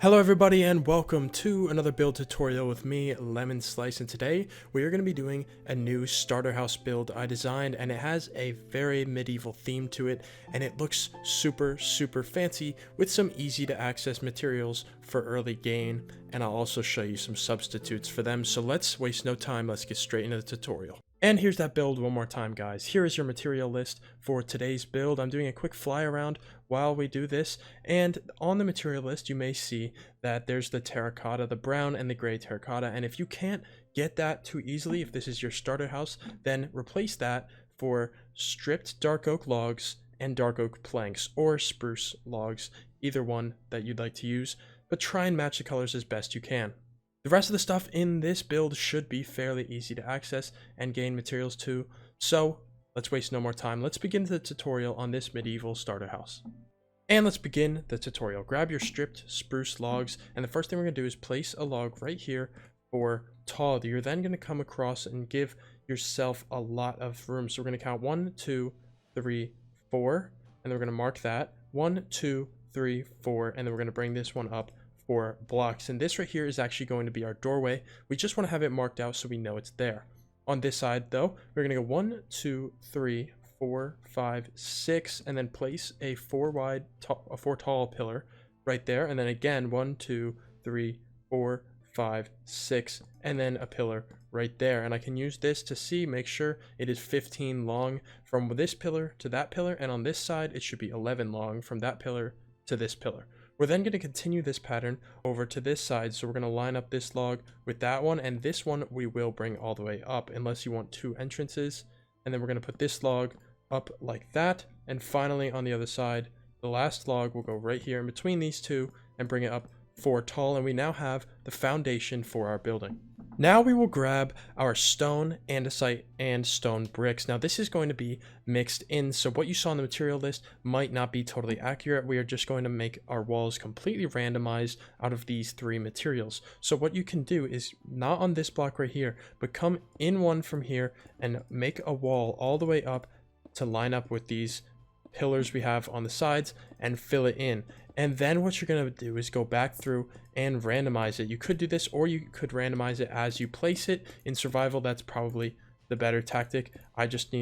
Hello everybody and welcome to another build tutorial with me, Lemon Slice, and today we are going to be doing a new starter house build I designed, and it has a very medieval theme to it and it looks super fancy with some easy to access materials for early game, and I'll also show you some substitutes for them. So let's waste no time, let's get straight into the tutorial. And here's that build one more time, guys. Here is your material list for today's build. I'm doing a quick fly around while we do this, and on the material list you may see that there's the terracotta, the brown and the gray terracotta, and if you can't get that too easily, if this is your starter house, then replace that for stripped dark oak logs and dark oak planks, or spruce logs, either one that you'd like to use, but try and match the colors as best you can. The rest of the stuff in this build should be fairly easy to access and gain materials to, so let's waste no more time. Let's begin the tutorial on this medieval starter house. And let's begin the tutorial. Grab your stripped spruce logs, and the first thing we're going to do is place a log right here for tall. You're then going to come across and give yourself a lot of room. So we're going to count 1, 2, 3, 4, and then we're going to mark that 1, 2, 3, 4, and then we're going to bring this one up 4 blocks, and this right here is actually going to be our doorway. We just want to have it marked out so we know it's there. On this side though, we're going to go 1, 2, 3, 4, 5, 6, and then place a 4 tall pillar right there, and then again 1, 2, 3, 4, 5, 6, and then a pillar right there. And I can use this to make sure it is 15 long from this pillar to that pillar, and on this side it should be 11 long from that pillar to this pillar. We're then going to continue this pattern over to this side, so we're going to line up this log with that one, and this one we will bring all the way up unless you want 2 entrances, and then we're going to put this log up like that, and finally on the other side the last log will go right here in between these two and bring it up 4 tall, and we now have the foundation for our building. Now we will grab our stone, andesite, and stone bricks. Now this is going to be mixed in, so what you saw in the material list might not be totally accurate. We are just going to make our walls completely randomized out of these 3 materials. So what you can do is, not on this block right here, but come in one from here and make a wall all the way up to line up with these pillars we have on the sides and fill it in. And then what you're going to do is go back through and randomize it. You could do this, or you could randomize it as you place it. In survival, that's probably the better tactic. I just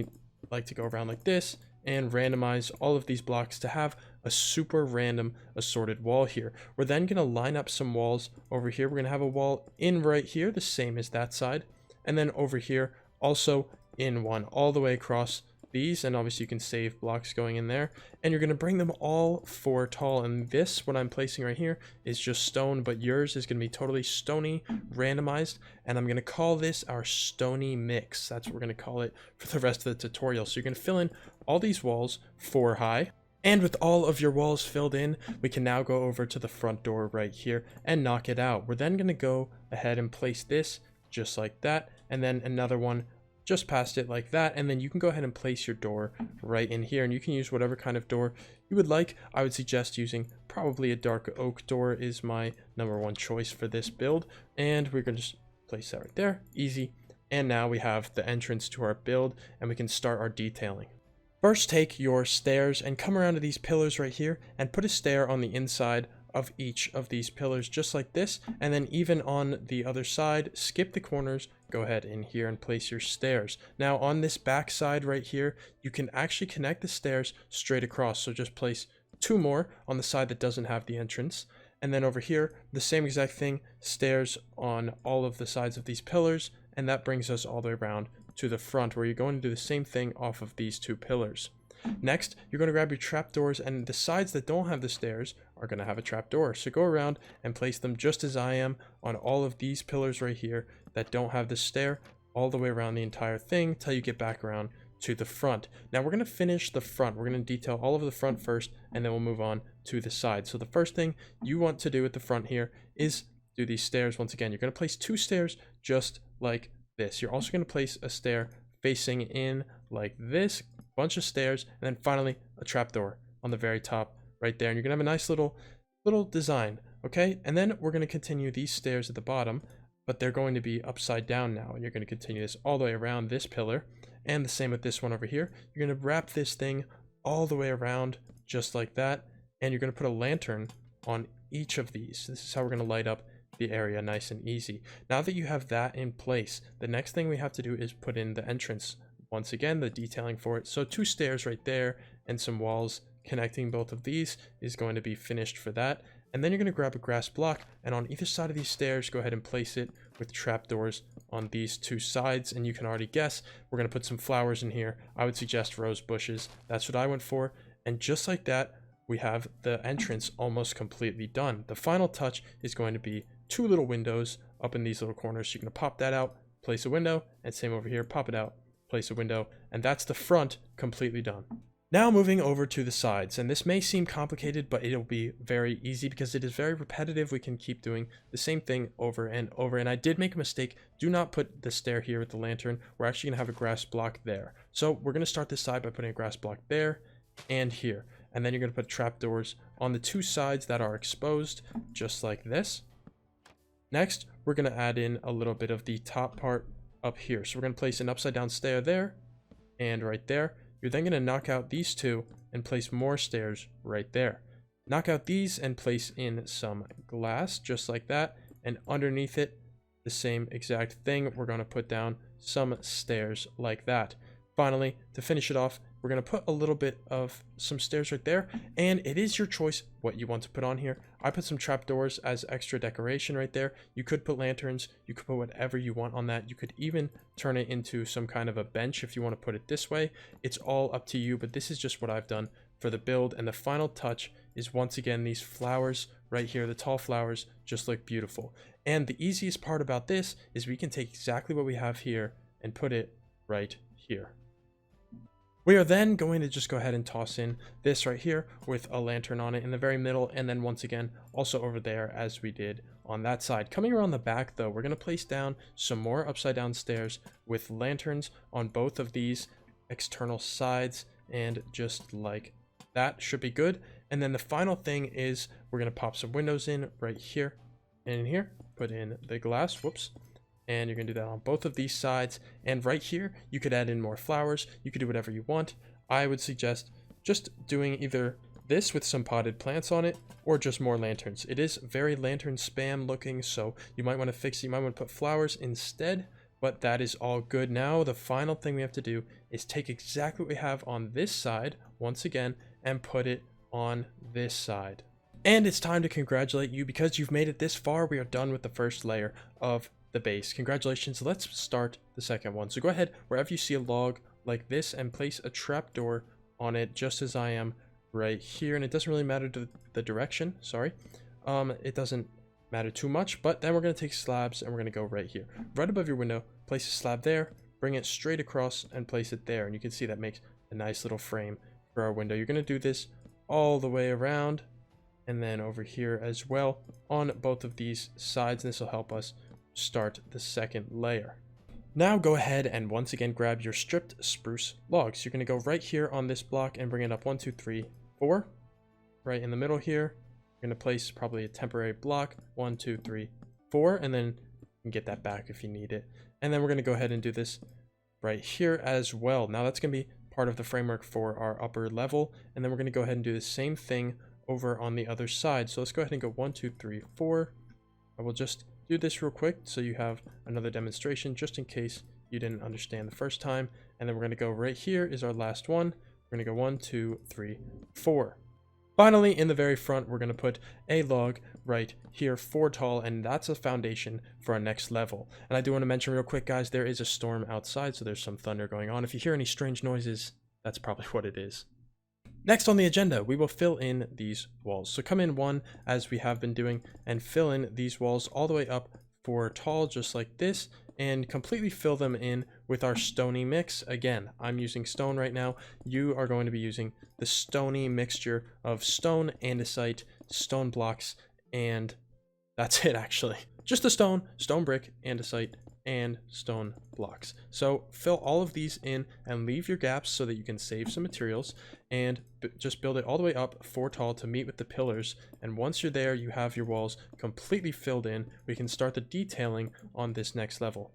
like to go around like this and randomize all of these blocks to have a super random assorted wall here. We're then going to line up some walls over here. We're going to have a wall in right here, the same as that side, and then over here also in one all the way across these, and obviously you can save blocks going in there, and you're going to bring them all 4 tall. And this, what I'm placing right here, is just stone, but yours is going to be totally stony randomized, and I'm going to call this our stony mix. That's what we're going to call it for the rest of the tutorial. So you're going to fill in all these walls 4 high, and with all of your walls filled in, we can now go over to the front door right here and knock it out. We're then going to go ahead and place this just like that, and then another one just past it like that, and then you can go ahead and place your door right in here, and you can use whatever kind of door you would like. I would suggest using probably a dark oak door is my #1 choice for this build, and we're going to just place that right there, easy. And now we have the entrance to our build, and we can start our detailing. First, take your stairs and come around to these pillars right here and put a stair on the inside of each of these pillars just like this, and then even on the other side, skip the corners, go ahead in here and place your stairs. Now on this back side right here, you can actually connect the stairs straight across, so just place 2 more on the side that doesn't have the entrance, and then over here the same exact thing, stairs on all of the sides of these pillars, and that brings us all the way around to the front, where you're going to do the same thing off of these 2 pillars. Next, you're going to grab your trapdoors, and the sides that don't have the stairs are going to have a trapdoor. So go around and place them just as I am on all of these pillars right here that don't have the stair, all the way around the entire thing till you get back around to the front. Now we're going to finish the front. We're going to detail all of the front first, and then we'll move on to the side. So the first thing you want to do at the front here is do these stairs. Once again, you're going to place 2 stairs just like this. You're also going to place a stair facing in like this, bunch of stairs, and then finally a trapdoor on the very top right there, and you're gonna have a nice little design. Okay, and then we're going to continue these stairs at the bottom, but they're going to be upside down now, and you're going to continue this all the way around this pillar, and the same with this one over here. You're going to wrap this thing all the way around just like that, and you're going to put a lantern on each of these. This is how we're going to light up the area nice and easy. Now that you have that in place, the next thing we have to do is put in the entrance. Once again, the detailing for it. So 2 stairs right there and some walls connecting both of these is going to be finished for that. And then you're going to grab a grass block, and on either side of these stairs, go ahead and place it with trapdoors on these 2 sides. And you can already guess, we're going to put some flowers in here. I would suggest rose bushes. That's what I went for. And just like that, we have the entrance almost completely done. The final touch is going to be 2 little windows up in these little corners. So you're going to pop that out, place a window, and same over here, pop it out, place a window, and that's the front completely done. Now moving over to the sides, and this may seem complicated, but it'll be very easy because it is very repetitive. We can keep doing the same thing over and over. And I did make a mistake. Do not put the stair here with the lantern. We're actually gonna have a grass block there. So we're gonna start this side by putting a grass block there and here. And then you're gonna put trapdoors on the 2 sides that are exposed, just like this. Next, we're gonna add in a little bit of the top part up here. So we're gonna place an upside down stair there and right there. You're then going to knock out these 2 and place more stairs right there. Knock out these and place in some glass just like that. And underneath it, the same exact thing. We're going to put down some stairs like that. Finally, to finish it off, we're going to put a little bit of some stairs right there. And it is your choice what you want to put on here. I put some trapdoors as extra decoration right there. You could put lanterns. You could put whatever you want on that. You could even turn it into some kind of a bench if you want to put it this way. It's all up to you, but this is just what I've done for the build. And the final touch is once again these flowers right here. The tall flowers just look beautiful. And the easiest part about this is we can take exactly what we have here and put it right here. We are then going to just go ahead and toss in this right here with a lantern on it in the very middle, and then once again also over there as we did on that side. Coming around the back though, we're going to place down some more upside down stairs with lanterns on both of these external sides, and just like that should be good. And then the final thing is we're going to pop some windows in right here and in here, put in the glass, whoops. And you're going to do that on both of these sides. And right here, you could add in more flowers. You could do whatever you want. I would suggest just doing either this with some potted plants on it or just more lanterns. It is very lantern spam looking, so you might want to fix it. You might want to put flowers instead, but that is all good. Now, the final thing we have to do is take exactly what we have on this side, once again, and put it on this side. And it's time to congratulate you because you've made it this far. We are done with the first layer of the base. Congratulations. Let's start the second one. So go ahead wherever you see a log like this and place a trapdoor on it, just as I am right here. And it doesn't really matter to the direction, sorry. It doesn't matter too much, but then we're going to take slabs and we're going to go right here, right above your window, place a slab there, bring it straight across and place it there. And you can see that makes a nice little frame for our window. You're going to do this all the way around and then over here as well on both of these sides. And this will help us start the second layer. Now go ahead and once again grab your stripped spruce logs. You're going to go right here on this block and bring it up 1, 2, 3, 4. Right in the middle here, you're going to place probably a temporary block 1, 2, 3, 4, and then you can get that back if you need it. And then we're going to go ahead and do this right here as well. Now that's going to be part of the framework for our upper level, and then we're going to go ahead and do the same thing over on the other side. So let's go ahead and go 1, 2, 3, 4. I will just do this real quick so you have another demonstration just in case you didn't understand the first time. And then we're going to go right here is our last one. We're going to go 1, 2, 3, 4. Finally, in the very front, we're going to put a log right here, 4 tall, and that's a foundation for our next level. And I do want to mention real quick, guys, there is a storm outside, so there's some thunder going on. If you hear any strange noises, that's probably what it is. Next on the agenda, we will fill in these walls. So come in 1, as we have been doing, and fill in these walls all the way up 4 tall, just like this, and completely fill them in with our stony mix. Again, I'm using stone right now. You are going to be using the stony mixture of stone, andesite, stone blocks, and that's it actually. Just the stone brick, andesite, and stone blocks. So fill all of these in and leave your gaps so that you can save some materials, and just build it all the way up 4 tall to meet with the pillars. And once you're there, you have your walls completely filled in. We can start the detailing on this next level.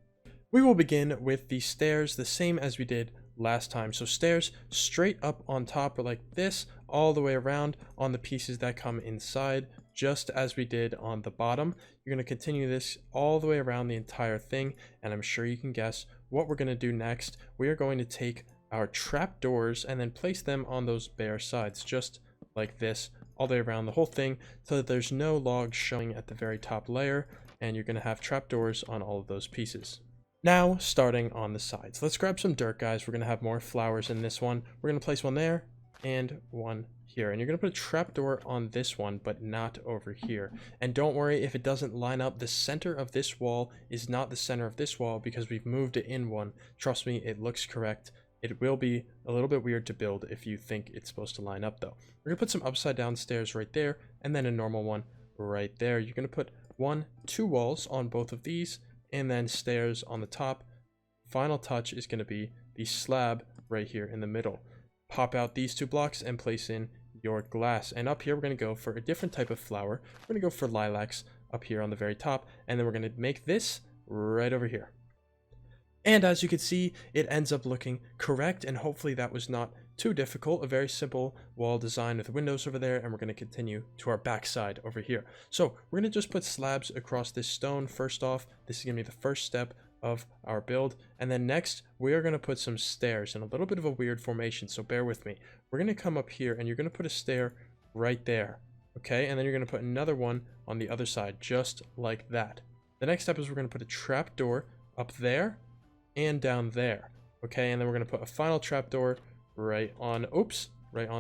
We will begin with the stairs the same as we did last time. So stairs straight up on top like this, all the way around on the pieces that come inside, just as we did on the bottom. You're going to continue this all the way around the entire thing, and I'm sure you can guess what we're going to do next. We are going to take our trap doors and then place them on those bare sides, just like this, all the way around the whole thing, so that there's no logs showing at the very top layer, and you're going to have trap doors on all of those pieces. Now, starting on the sides, let's grab some dirt, guys. We're going to have more flowers in this one. We're going to place one there and one here, and you're going to put a trapdoor on this one, but not over here. And don't worry if it doesn't line up. The center of this wall is not the center of this wall because we've moved it in one. Trust me, it looks correct. It will be a little bit weird to build if you think it's supposed to line up, though. We're going to put some upside down stairs right there, and then a normal one right there. You're going to put 2 walls on both of these, and then stairs on the top. Final touch is going to be the slab right here in the middle. Pop out these 2 blocks and place in your glass. And up here, we're going to go for a different type of flower. We're going to go for lilacs up here on the very top, and then we're going to make this right over here. And as you can see, it ends up looking correct, and hopefully that was not too difficult. A very simple wall design with windows over there, and we're going to continue to our back side over here. So we're going to just put slabs across this stone first off. This is going to be the first step of our build, and then next we are going to put some stairs in a little bit of a weird formation, so bear with me. We're going to come up here, and you're going to put a stair right there, okay? And then you're going to put another one on the other side, just like that. The next step is we're going to put a trap door up there and down there, okay? And then we're going to put a final trapdoor right on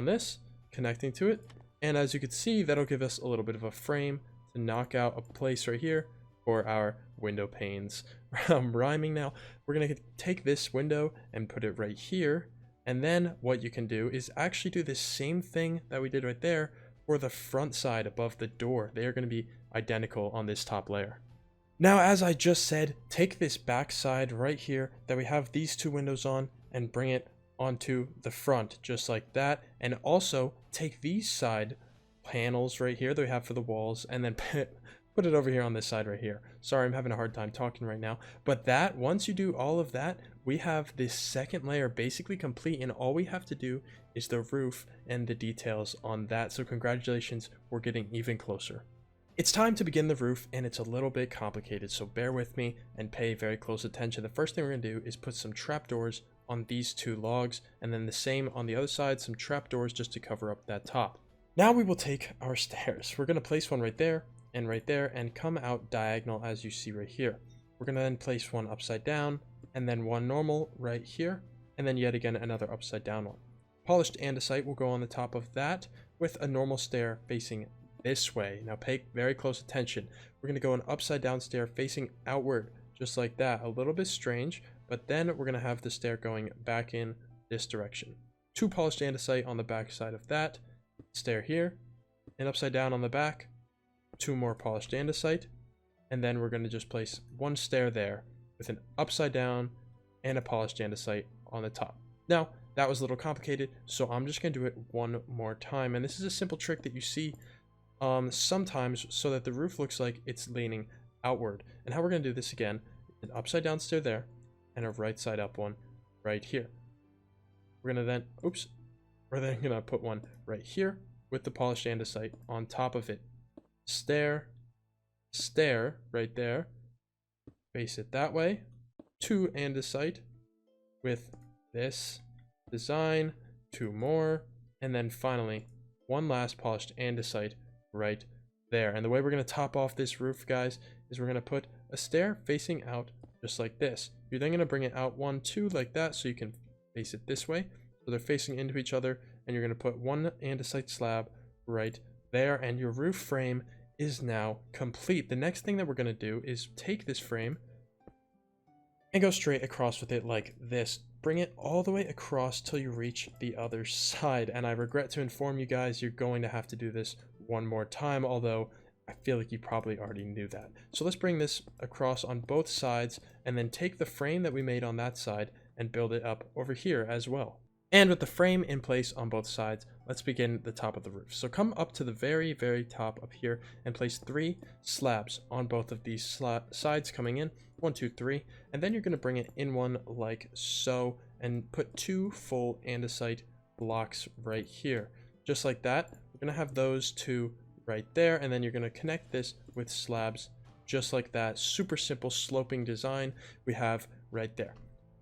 this, connecting to it. And as you can see, that'll give us a little bit of a frame to knock out a place right here for our window panes. I'm rhyming now. We're going to take this window and put it right here, and then what you can do is actually do the same thing that we did right there for the front side above the door. They are going to be identical on this top layer. Now, as I just said, take this back side right here that we have these 2 windows on and bring it onto the front, just like that. And also take these side panels right here that we have for the walls and then put it over here on this side right here. Sorry, I'm having a hard time talking right now. But once you do all of that, we have this second layer basically complete, and all we have to do is the roof and the details on that. So congratulations, we're getting even closer. It's time to begin the roof, and it's a little bit complicated, so bear with me and pay very close attention. The first thing we're going to do is put some trapdoors on these 2 logs, and then the same on the other side, some trapdoors just to cover up that top. Now we will take our stairs. We're going to place one right there, and come out diagonal as you see right here. We're going to then place one upside down, and then one normal right here, and then yet again another upside down one. Polished andesite will go on the top of that with a normal stair facing this way. Now pay very close attention. We're going to go an upside down stair facing outward, just like that. A little bit strange, but then we're going to have the stair going back in this direction. 2 polished andesite on the back side of that, stair here, and upside down on the back, 2 more polished andesite, and then we're going to just place 1 stair there with an upside down and a polished andesite on the top. Now, that was a little complicated, so I'm just going to do it one more time, and this is a simple trick that you see sometimes so that the roof looks like it's leaning outward. And how we're going to do this again, an upside down stair there and a right side up one right here. We're going to then we're then going to put one right here with the polished andesite on top of it. Stair right there, face it that way, 2 andesite with this design, 2 more, and then finally 1 last polished andesite right there. And the way we're going to top off this roof, guys, is we're going to put a stair facing out just like this. You're then going to bring it out 1, 2 like that, so you can face it this way, so they're facing into each other, and you're going to put 1 andesite slab right there, and your roof frame is now complete. The next thing that we're going to do is take this frame and go straight across with it like this. Bring it all the way across till you reach the other side. And I regret to inform you guys, you're going to have to do this one more time, although I feel like you probably already knew that. So let's bring this across on both sides and then take the frame that we made on that side and build it up over here as well. And with the frame in place on both sides, let's begin the top of the roof. So come up to the very, very top up here and place 3 slabs on both of these sides coming in. 1, 2, 3. And then you're going to bring it in one like so and put 2 full andesite blocks right here. Just like that. We're going to have those 2 right there, and then you're going to connect this with slabs just like that. Super simple sloping design we have right there.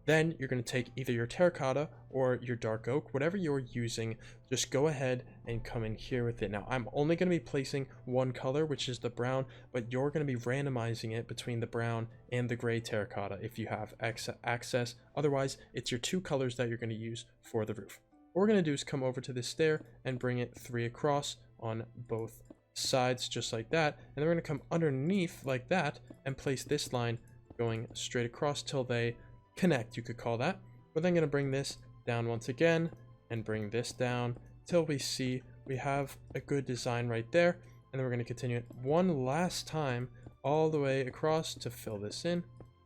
Then you're going to take either your terracotta or your dark oak, whatever you're using, just go ahead and come in here with it. Now, I'm only going to be placing one color, which is the brown, but you're going to be randomizing it between the brown and the gray terracotta if you have access. Otherwise, it's your two colors that you're going to use for the roof. What we're going to do is come over to this stair and bring it 3 across on both sides, just like that. And then we're going to come underneath like that and place this line going straight across till they connect, you could call that. We're then going to bring this down once again and bring this down till we see we have a good design right there. And then we're going to continue it one last time all the way across to fill this in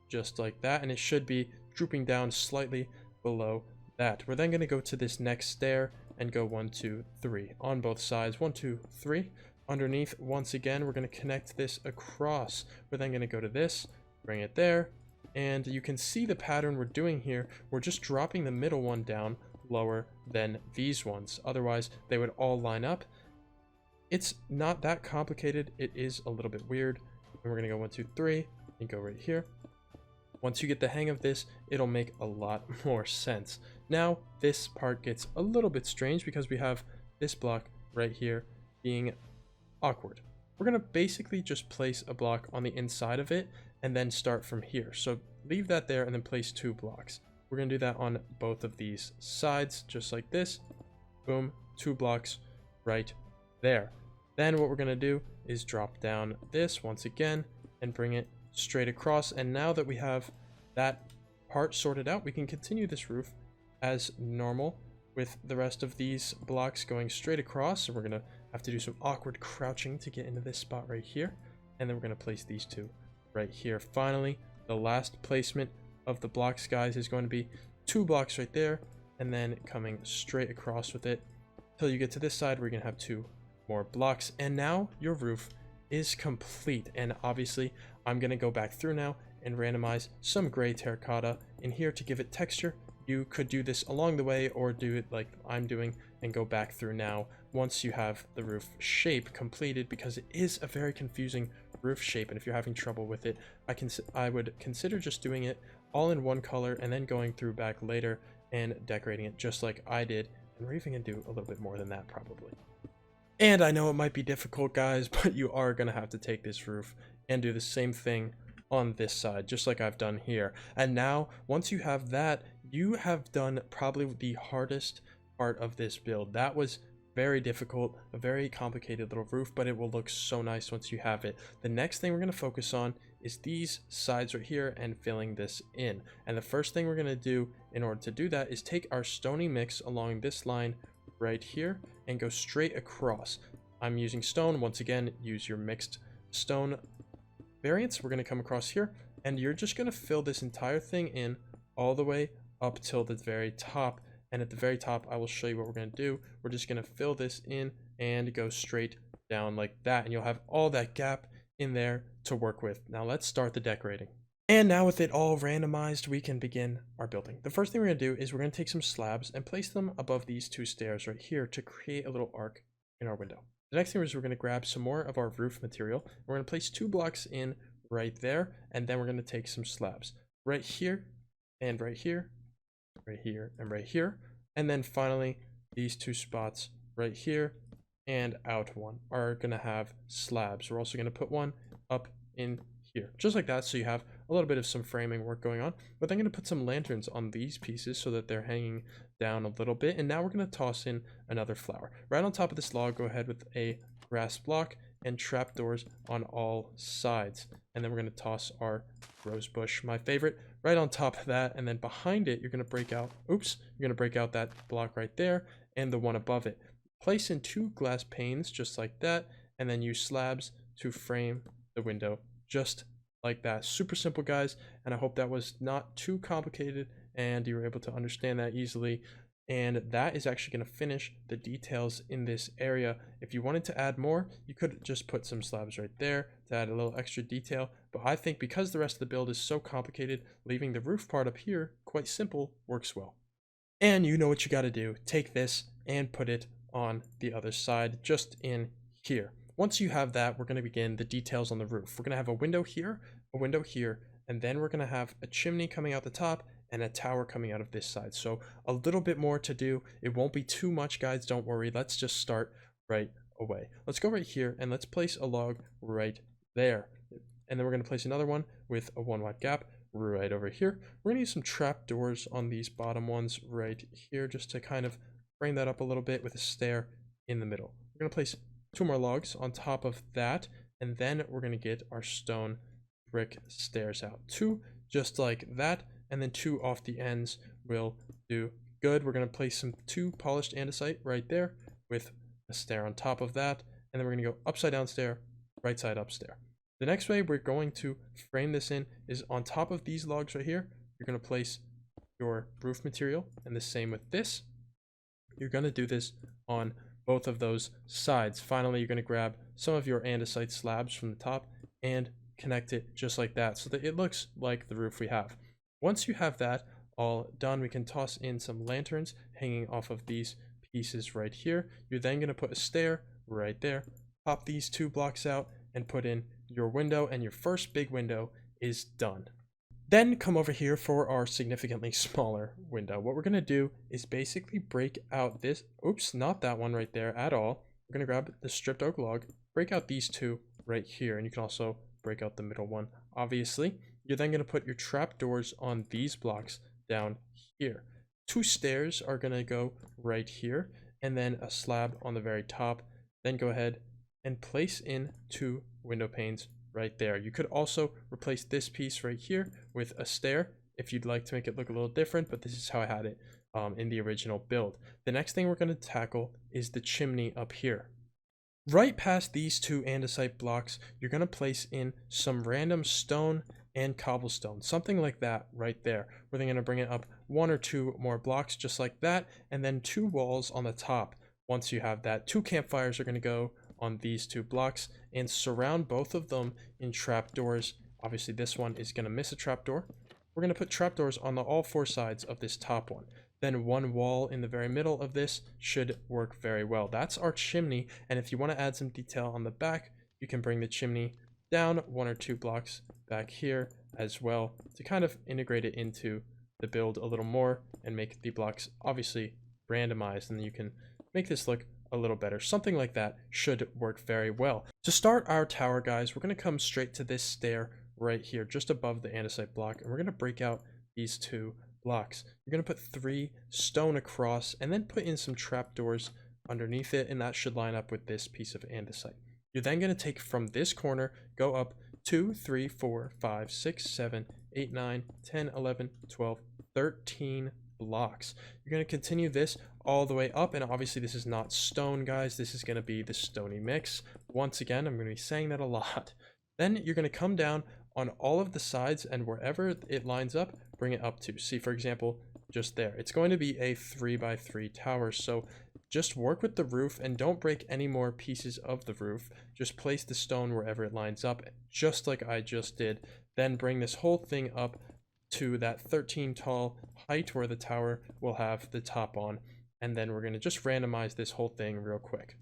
just like that. And it should be drooping down slightly below that. We're then going to go to this next stair and go 1, 2, 3 on both sides. 1, 2, 3 underneath. Once again, we're going to connect this across. We're then going to go to this, bring it there. And you can see the pattern we're doing here. We're just dropping the middle one down lower than these ones. Otherwise, they would all line up. It's not that complicated. It is a little bit weird. And we're going to go 1, 2, 3 and go right here. Once you get the hang of this, it'll make a lot more sense. Now, this part gets a little bit strange because we have this block right here being awkward. We're going to basically just place a block on the inside of it and then start from here. So leave that there and then place 2 blocks. We're going to do that on both of these sides, just like this. Boom, 2 blocks right there. Then what we're going to do is drop down this once again and bring it straight across. And now that we have that part sorted out, we can continue this roof as normal with the rest of these blocks going straight across. So we're going to have to do some awkward crouching to get into this spot right here. And then we're going to place these 2 right here. Finally, the last placement of the blocks, guys, is going to be 2 blocks right there and then coming straight across with it till you get to this side. We're going to have 2 more blocks, and now your roof is complete. And obviously I'm going to go back through now and randomize some gray terracotta in here to give it texture. You could do this along the way or do it like I'm doing and go back through now once you have the roof shape completed, because it is a very confusing roof shape. And if you're having trouble with it, I would consider just doing it all in one color and then going through back later and decorating it just like I did. And we're even gonna do a little bit more than that probably. And I know it might be difficult, guys, but you are gonna have to take this roof and do the same thing on this side, just like I've done here. And now, once you have that, you have done probably the hardest part of this build. That was very difficult, a very complicated little roof, but it will look so nice once you have it. The next thing we're going to focus on is these sides right here and filling this in. And the first thing we're going to do in order to do that is take our stony mix along this line right here and go straight across. I'm using stone. Once again, use your mixed stone variants. We're going to come across here and you're just going to fill this entire thing in all the way up till the very top. And at the very top, I will show you what we're going to do. We're just going to fill this in and go straight down like that. And you'll have all that gap in there to work with. Now let's start the decorating. And now with it all randomized, we can begin our building. The first thing we're going to do is we're going to take some slabs and place them above these 2 stairs right here to create a little arc in our window. The next thing is we're going to grab some more of our roof material. We're going to place 2 blocks in right there. And then we're going to take some slabs right here and right here. Right here and right here, and then finally these 2 spots right here and out one are gonna have slabs. We're also gonna put one up in here just like that, so you have a little bit of some framing work going on. But I'm gonna put some lanterns on these pieces so that they're hanging down a little bit. And now we're gonna toss in another flower right on top of this log. Go ahead with a grass block and trapdoors on all sides, and then we're going to toss our rose bush, my favorite, right on top of that. And then behind it, you're going to break out that block right there and the one above it. Place in 2 glass panes just like that, and then use slabs to frame the window just like that. Super simple, guys, and I hope that was not too complicated and you were able to understand that easily. And that is actually going to finish the details in this area. If you wanted to add more, you could just put some slabs right there to add a little extra detail. But I think because the rest of the build is so complicated, leaving the roof part up here quite simple works well. And you know what you got to do. Take this and put it on the other side, just in here. Once you have that, we're going to begin the details on the roof. We're going to have a window here, and then we're going to have a chimney coming out the top and a tower coming out of this side. So a little bit more to do. It won't be too much, guys. Don't worry. Let's just start right away. Let's go right here and let's place a log right there. And then we're going to place another one with a 1 wide gap right over here. We're going to use some trap doors on these bottom ones right here just to kind of bring that up a little bit with a stair in the middle. We're going to place 2 more logs on top of that, and then we're going to get our stone brick stairs out. 2 just like that, and then 2 off the ends will do good. We're going to place some 2 polished andesite right there with a stair on top of that, and then we're going to go upside down stair, right side up stair. The next way we're going to frame this in is on top of these logs right here. You're going to place your roof material, and the same with this. You're going to do this on both of those sides. Finally, you're going to grab some of your andesite slabs from the top and connect it just like that so that it looks like the roof we have. Once you have that all done, we can toss in some lanterns hanging off of these pieces right here. You're then going to put a stair right there, pop these 2 blocks out, and put in your window, and your first big window is done. Then come over here for our significantly smaller window. What we're going to do is basically break out this, oops, not that one right there at all. We're going to grab the stripped oak log, break out these 2 right here, and you can also break out the middle one, obviously. You're then going to put your trap doors on these blocks down here. 2 stairs are going to go right here, and then a slab on the very top. Then go ahead and place in 2 window panes right there. You could also replace this piece right here with a stair if you'd like to make it look a little different, but this is how I had it in the original build. The next thing we're going to tackle is the chimney up here. Right past these 2 andesite blocks, you're going to place in some random stone and cobblestone, something like that right there. We're then going to bring it up 1 or 2 more blocks just like that, and then 2 walls on the top. Once you have that, 2 campfires are going to go on these 2 blocks and surround both of them in trapdoors. Obviously this one is going to miss a trapdoor. We're going to put trapdoors on all 4 sides of this top one. Then 1 wall in the very middle of this should work very well. That's our chimney, and if you want to add some detail on the back, you can bring the chimney down 1 or 2 blocks back here as well to kind of integrate it into the build a little more and make the blocks obviously randomized, and then you can make this look a little better. Something like that should work very well. To start our tower, guys, we're going to come straight to this stair right here just above the andesite block, and we're going to break out these 2 blocks. You're going to put 3 stone across and then put in some trapdoors underneath it, and that should line up with this piece of andesite. You're then going to take from this corner, go up 2, 3, 4, 5, 6, 7, 8, 9, 10, 11, 12, 13 blocks. You're going to continue this all the way up, and obviously this is not stone, guys. This is going to be the stony mix. Once again, I'm going to be saying that a lot. Then you're going to come down on all of the sides, and wherever it lines up, bring it up to. See, for example, just there. It's going to be a 3x3 tower, so just work with the roof and don't break any more pieces of the roof. Just place the stone wherever it lines up, just like I just did. Then bring this whole thing up to that 13 tall height where the tower will have the top on. And then we're going to just randomize this whole thing real quick.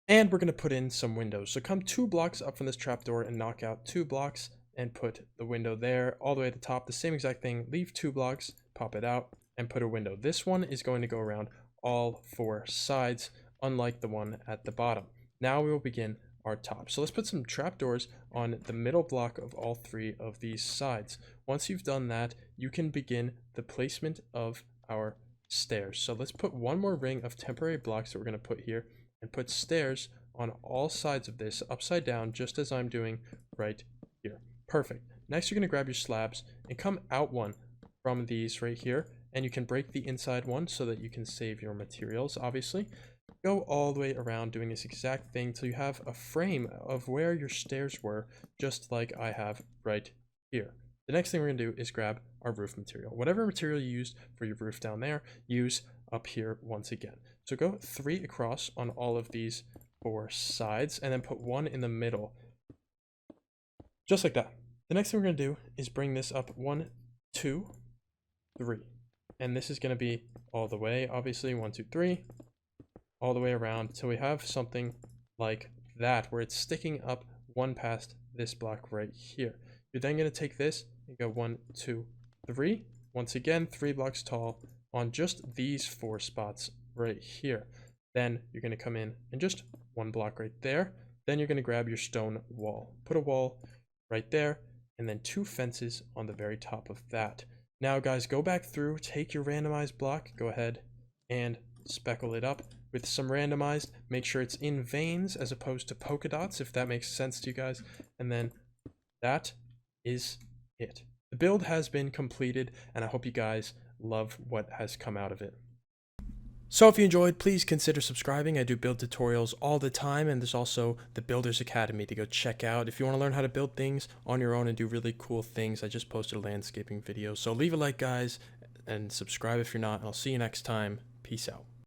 And we're going to put in some windows. So come 2 blocks up from this trapdoor and knock out 2 blocks and put the window there all the way at the top. The same exact thing, leave 2 blocks, pop it out, and put a window. This one is going to go around all 4 sides, unlike the one at the bottom. Now we will begin our top. So let's put some trapdoors on the middle block of all 3 of these sides. Once you've done that, you can begin the placement of our stairs. So let's put 1 more ring of temporary blocks that we're going to put here and put stairs on all sides of this upside down, just as I'm doing right here. Perfect. Next, you're going to grab your slabs and come out 1 from these right here, and you can break the inside one so that you can save your materials, obviously. Go all the way around doing this exact thing till you have a frame of where your stairs were, just like I have right here. The next thing we're going to do is grab our roof material. Whatever material you used for your roof down there, use up here once again. So go 3 across on all of these 4 sides, and then put 1 in the middle, just like that. The next thing we're going to do is bring this up 1, 2, 3. And this is going to be all the way, obviously, 1, 2, 3, all the way around till we have something like that, where it's sticking up one past this block right here. You're then going to take this and go 1, 2, 3. Once again, 3 blocks tall on just these 4 spots right here. Then you're going to come in and just 1 block right there. Then you're going to grab your stone wall. Put a wall right there, and then 2 fences on the very top of that. Now guys, go back through, take your randomized block, go ahead and speckle it up with some randomized. Make sure it's in veins as opposed to polka dots, if that makes sense to you guys. And then that is it. The build has been completed, and I hope you guys love what has come out of it. So if you enjoyed, please consider subscribing. I do build tutorials all the time, and there's also the Builders Academy to go check out if you want to learn how to build things on your own and do really cool things. I just posted a landscaping video. So leave a like, guys, and subscribe if you're not, and I'll see you next time. Peace out.